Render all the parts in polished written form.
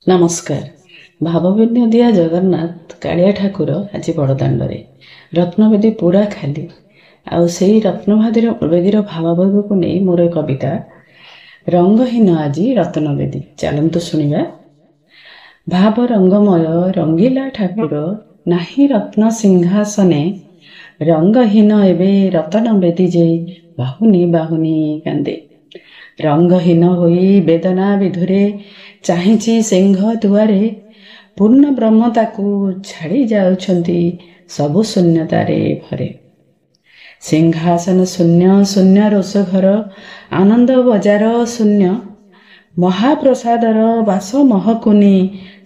नमस्कार। भावविन्य दिया जगन्नाथ कालिया ठाकुर आज बड़दाण्डे रत्नवेदी पूरा खाली आउ से रत्नवेदीर भावावेग को नहीं मोर कविता रंगहीन आज रत्नवेदी। चलतु शुणा। भाव रंगमय रंगीला ठाकुर नाही रत्न सिंहासने रंगहीन एबे रत्नवेदी जे बाहुनी बाहुनी कांदे। रंगहीन होई वेदना विधुरे चाहिची सिंह दुआरे पूर्ण ब्रह्म ताकू छाड़ी जाउछंती सबु शून्यतारे भरे। सिंहासन शून्य शून्य रोष घर आनंद बजार शून्य महाप्रसादर बास महकुनी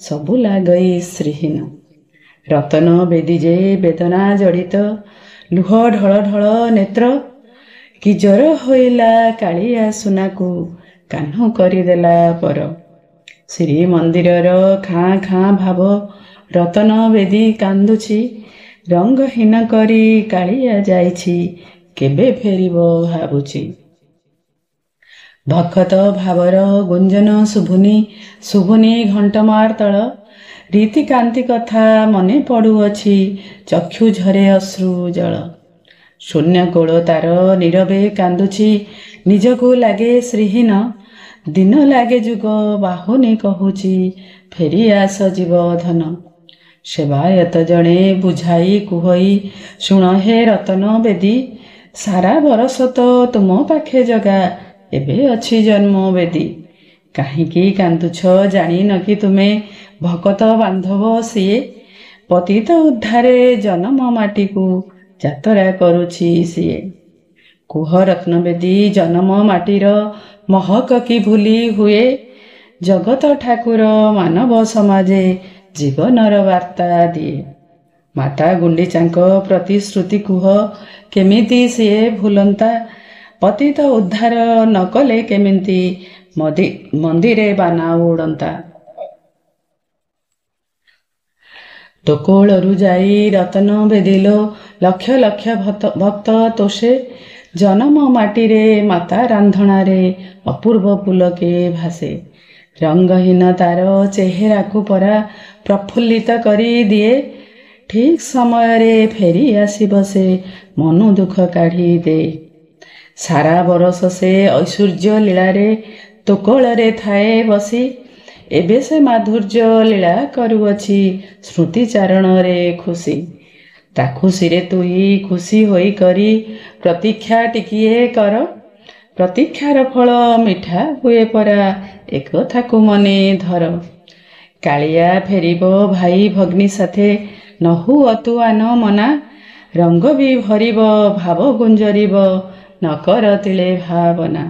सबु लागई श्रीहीन। रतन वेदी जे वेदना जड़ित लुह ढल ढल नेत्र कि जर होइला कालिया सुनाकू कान्ह करिदेला पर। श्री मंदिरर खाँ खाँ भाव रतन वेदी कांदुची रंगहीन करी कालिया जाइछि केबे फेरिबो भाबुची। भक्त भावर गुंजन शुभुनी शुभुनी घंटमार्तल रीतिकांति कथा मने पड़ुअछि चक्षु झरे अश्रु जल। शून्य कोल तार नीरवे कांदुछि निजको लागे श्रीहीन दिन लागे जुग बाहुनी कहुछि फेरी आस जीव धन। सेवायत जणे बुझाई कुहई शुण हे रतन वेदी सारा बरस तो तुम पाखे जगा एबे अछि जन्म वेदी। काहींकी कांदुछ जानी न कि तुमे भकत बांधव सिए पतित उद्धारे जन्म माटी को जातरा करुछि सिए। कुह रत्नवेदी जन्म माटीर महक की भूली हुए जगत ठाकुर मानव समाजे जीवनर वार्ता दिए। माता गुंडीचांक प्रतिश्रुति कुह केमिति सिए भूलंता पतित उद्धार न कले केमिति मंदिरे बाना उड़ंता। टोकोलरू जाई रतन वेदिलो लक्ष लक्ष भक्त तोषे जन्म माटीरे माता रांधणारे अपूर्व पुलके भासे। रंगहीन तार चेहरा को परा प्रफुल्लित करी दिए ठीक समय रे फेरी आसी बसे मनु दुख काढ़ी दे। सारा बरस से ऐश्वर्य लीला रे तोकोल रे थाए बसी एबे से माधुर्य लीला करुअछि स्मृति चारण रे खुशी। ताकू सिरे तुई खुशी होई करी प्रतीक्षा टिकिए कर प्रतीक्षार फल मिठा हुए परा एक थाकू मने धर। कालिया फेरिबो भाई भग्नी साथे नहु अतुआन मना रंग भी भरिबो भाव गुंजरिब न कर तिले भावना।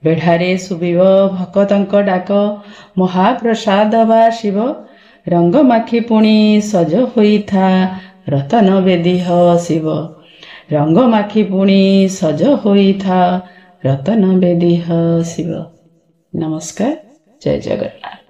बेढ़ारे सुबिबो भक्तंक डाक महाप्रसाद बा शिव रंग माखी पुणी सज होई था रतन वेदी शिव। रंग माखी पुणी सज होई था रतन वेदी शिव। नमस्कार। जय जगन्नाथ।